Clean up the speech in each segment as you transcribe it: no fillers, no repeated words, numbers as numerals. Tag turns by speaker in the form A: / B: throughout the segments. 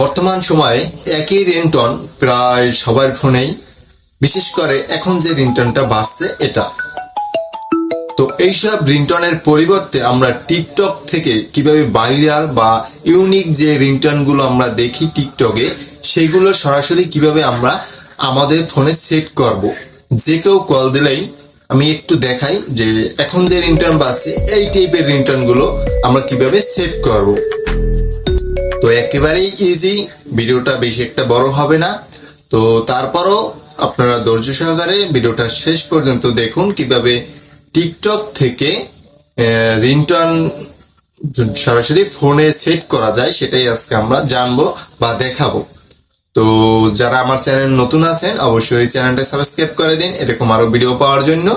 A: বর্তমান সময়ে একই রিংটোন প্রায় সবার ফোনেই, বিশেষ করে এখন যে রিংটোনটা বাজছে এটা। তো এইসব রিংটোনের পরিবর্তে আমরা টিকটক থেকে কিভাবে ভাইরাল বা ইউনিক যে রিংটোনগুলো আমরা দেখি টিকটকে, সেগুলো সরাসরি কিভাবে আমরা আমাদের ফোনে সেট করব। যে কেউ কল দিলেই আমি একটু দেখাই যে এখন যে রিংটোন বাজছে এই টাইপের রিংটোনগুলো আমরা কিভাবে সেট করব। তো একেবারেই ইজি, ভিডিওটা বেশি একটা বড় হবে না। তো তারপরও আপনারা ধৈর্য সহকারে ভিডিওটা শেষ পর্যন্ত দেখুন কিভাবে টিকটক থেকে রিংটোন সরাসরি ফোনে সেট করা যায়, সেটাই আজকে আমরা জানবো বা দেখাবো। তো যারা আমার চ্যানেল নতুন আছেন অবশ্যই চ্যানেলটা সাবস্ক্রাইব করে দিন এরকম আরো ভিডিও পাওয়ার জন্য।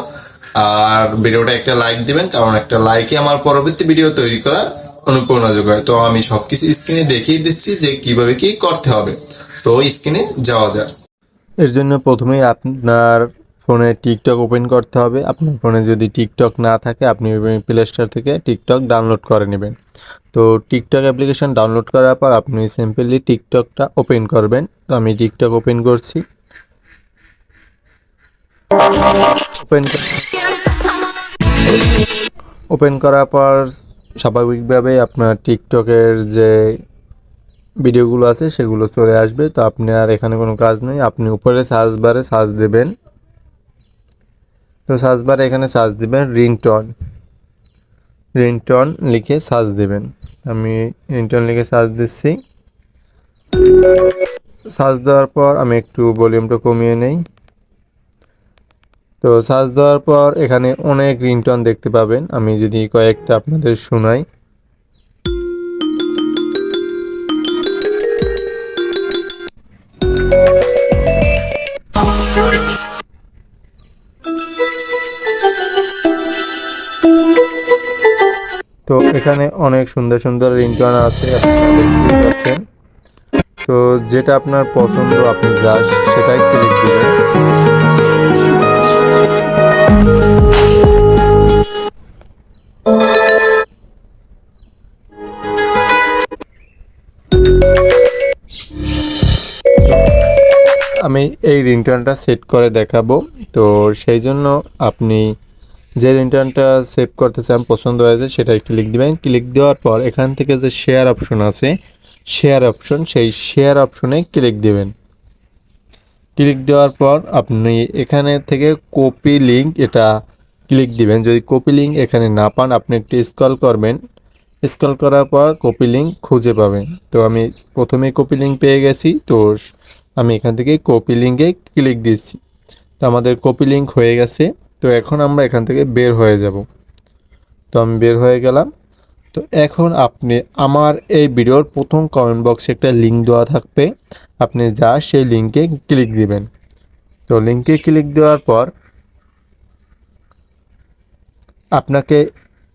A: আর ভিডিওটা একটা লাইক দিবেন, কারণ একটা লাইকে আমার পরবর্তী ভিডিও তৈরি করা অনুপ্রেরণা যোগায়। তো আমি সবকিছু স্ক্রিনে দেখিয়ে দিচ্ছি যে কিভাবে কি করতে হবে। তো স্ক্রিনে যাওয়া যাক। এর জন্য প্রথমেই আপনার ফোনে টিকটক ওপেন করতে হবে। আপনার ফোনে যদি টিকটক না থাকে আপনি প্লে স্টোর থেকে টিকটক ডাউনলোড করে নেবেন। তো টিকটক অ্যাপ্লিকেশন ডাউনলোড করার পর আপনি সিম্পলি টিকটকটা ওপেন করবেন। তো আমি টিকটক ওপেন করছি। ওপেন করার পর স্বাভাবিকভাবে আপনার টিকটকের যে ভিডিওগুলো আছে সেগুলো চলে আসবে। তো আপনি আর এখানে কোনো কাজ নেই, আপনি উপরে সার্চ বারে সার্চ দেবেন। তো সার্চ বারে এখানে সার্চ দিবেন রিংটোন লিখে সার্চ দেবেন। আমি রিংটোন লিখে সার্চ দিচ্ছি। সার্চ দেওয়ার পর আমি একটু ভলিউমটা কমিয়ে নেই। তো সার্চ দেওয়ার পর এখানে অনেক রিংটোন দেখতে পাবেন। আমি যদি কয়েকটা আপনাদের শোনাই। তো এখানে অনেক সুন্দর সুন্দর রিংটোন আছে, আপনারা দেখতেই পাচ্ছেন। তো যেটা আপনার পছন্দ আপনি জাস্ট সেটাই ক্লিক দিবেন। আমি এই রিংটোনটা সেট করে দেখাবো। তো সেই জন্য আপনি যে রিংটোনটা সেভ করতে চান, পছন্দ হয়েছে সেটাই ক্লিক দিবেন। ক্লিক দেওয়ার পর এখান থেকে যে শেয়ার অপশন আছে, সেই শেয়ার অপশনে ক্লিক দিবেন। ক্লিক দেওয়ার পর আপনি এখানে থেকে কপি লিঙ্ক এটা ক্লিক দিবেন। যদি কপি লিঙ্ক এখানে না পান আপনি একটু স্ক্রল করবেন। স্ক্রল করার পর কপি লিঙ্ক খুঁজে পাবেন। তো আমি প্রথমেই কপি লিঙ্ক পেয়ে গেছি। তো আমি এখান থেকে কপি লিঙ্কে ক্লিক দিচ্ছি। তো আমাদের কপি লিঙ্ক হয়ে গেছে। তো এখন আমরা এখান থেকে বের হয়ে যাব। তো আমি বের হয়ে গেলাম। তো এখন আপনি আমার এই ভিডিওর প্রথম কমেন্ট বক্সে একটা লিঙ্ক দেওয়া থাকবে, আপনি যা সেই লিঙ্কে ক্লিক দিবেন। তো লিঙ্কে ক্লিক দেওয়ার পর আপনাকে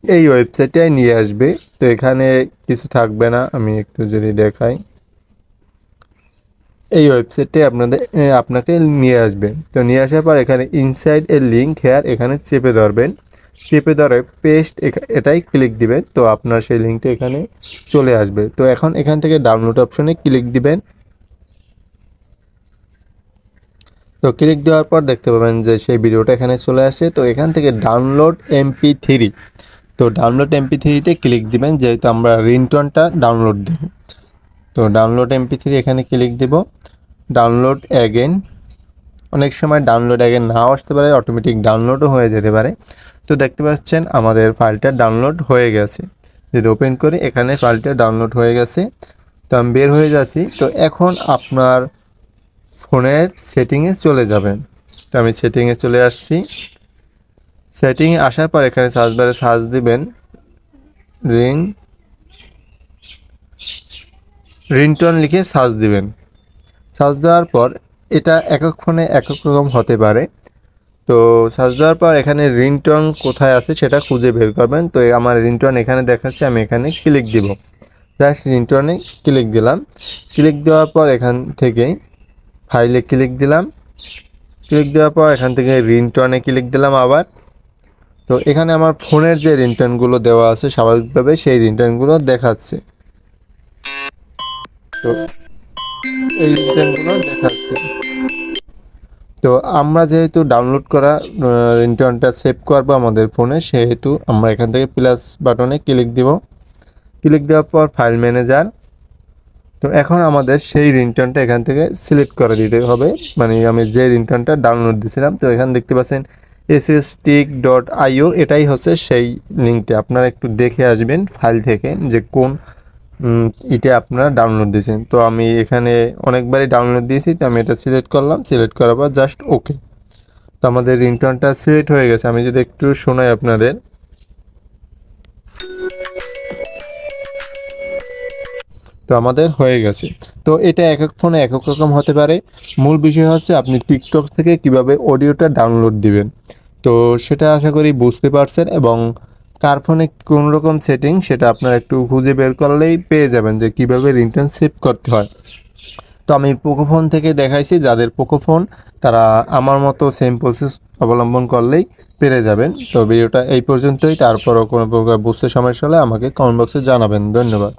A: এই ওয়েবসাইটে নিয়ে আসবে। তো এখানে কিছু থাকবে না, আমি একটু যদি দেখাই। এই ওয়েবসাইটে আপনাকে নিয়ে আসবে। তো নিয়ে আসার পর এখানে ইনসাইড এ লিঙ্ক হেয়ার এখানে চেপে ধরবেন। চেপে ধরে পেস্ট এটাই ক্লিক দিবেন। তো আপনার সেই লিঙ্কটা এখানে চলে আসবে। তো এখন এখান থেকে ডাউনলোড অপশনে ক্লিক দিবেন। তো ক্লিক দেওয়ার পর দেখতে পাবেন যে সেই ভিডিওটা এখানে চলে আসে। তো এখান থেকে ডাউনলোড MP3, তো ডাউনলোড MP3তে ক্লিক দিবেন, যেহেতু আমরা রিংটোনটা ডাউনলোড দেব। তো ডাউনলোড MP3 এখানে ক্লিক দেব। ডাউনলোড অ্যাগেন, অনেক সময় ডাউনলোড অ্যাগেন নাও আসতে পারে, অটোমেটিক ডাউনলোডও হয়ে যেতে পারে। তো দেখতে পাচ্ছেন আমাদের ফাইলটা ডাউনলোড হয়ে গেছে। যদি ওপেন করি এখানে ফাইলটা ডাউনলোড হয়ে গেছে। তো আমি বের হয়ে যাচ্ছি। তো এখন আপনার ফোনের সেটিংয়ে চলে যাবেন। তো আমি সেটিংয়ে চলে আসছি। সেটিংয়ে আসার পর এখানে সার্চ বারে সার্চ দিবেন রিংটোন লিখে সার্চ দিবেন। সার্চ দেওয়ার পর এটা একক ফোনে একক রকম হতে পারে। তো সার্চ দেওয়ার পর এখানে রিংটোন কোথায় আছে সেটা খুঁজে বের করবেন। তো আমার রিংটোন এখানে দেখাচ্ছে, আমি এখানে ক্লিক দিব। জাস্ট রিংটোনে ক্লিক দিলাম। ক্লিক দেওয়ার পর এখান থেকে ফাইলে ক্লিক দিলাম। ক্লিক দেওয়ার পর এখান থেকে রিংটোনে ক্লিক দিলাম আবার। তো এখানে আমার ফোনের যে রিংটোনগুলো দেওয়া আছে স্বাভাবিকভাবে সেই রিংটোনগুলো দেখাচ্ছে। তো এই রিংটোনগুলো দেখাচ্ছে। তো আমরা যেহেতু ডাউনলোড করা রিংটোনটা সেভ করবো আমাদের ফোনে, সেহেতু আমরা এখান থেকে প্লাস বাটনে ক্লিক দিব। ক্লিক দেওয়ার পর ফাইল ম্যানেজার। তো এখন আমাদের সেই রিংটোনটা এখান থেকে সিলেক্ট করে দিতে হবে, মানে আমি যে রিংটোনটা ডাউনলোড দিয়েছিলাম। তো এখানে দেখতে পাচ্ছেন sstic.io, এটাই হচ্ছে সেই লিঙ্কটা। আপনারা একটু দেখে আসবেন ফাইল থেকে যে কোন এটা আপনারা ডাউনলোড দিয়েছেন। তো আমি এখানে অনেকবারই ডাউনলোড দিয়েছি, তো আমি এটা সিলেক্ট করলাম। সিলেক্ট করার পর জাস্ট ওকে। তো আমাদের রিংটোনটা সিলেক্ট হয়ে গেছে। আমি যদি একটু শোনাই আপনাদের, তো আমাদের হয়ে গেছে। তো এটা এক এক ফোনে এক এক রকম হতে পারে। মূল বিষয় হচ্ছে আপনি টিকটক থেকে কিভাবে অডিওটা ডাউনলোড দিবেন। তো সেটা আশা করি বুঝতে পারছেন, এবং কার ফোনে কোন রকম সেটিং সেটা আপনারা একটু খুঁজে বের করলেই পেয়ে যাবেন যে কিভাবে রিংটোন সেভ করতে হয়। তো আমি পোকো ফোন থেকে দেখাইছি, যাদের পোকো ফোন তারা আমার মতো সেম প্রসেস অবলম্বন করলেই পেরে যাবেন। তো ভিডিওটা এই পর্যন্তই। তারপরও কোনো প্রকার বুঝতে সমস্যা হলে আমাকে কমেন্ট বক্সে জানাবেন। ধন্যবাদ।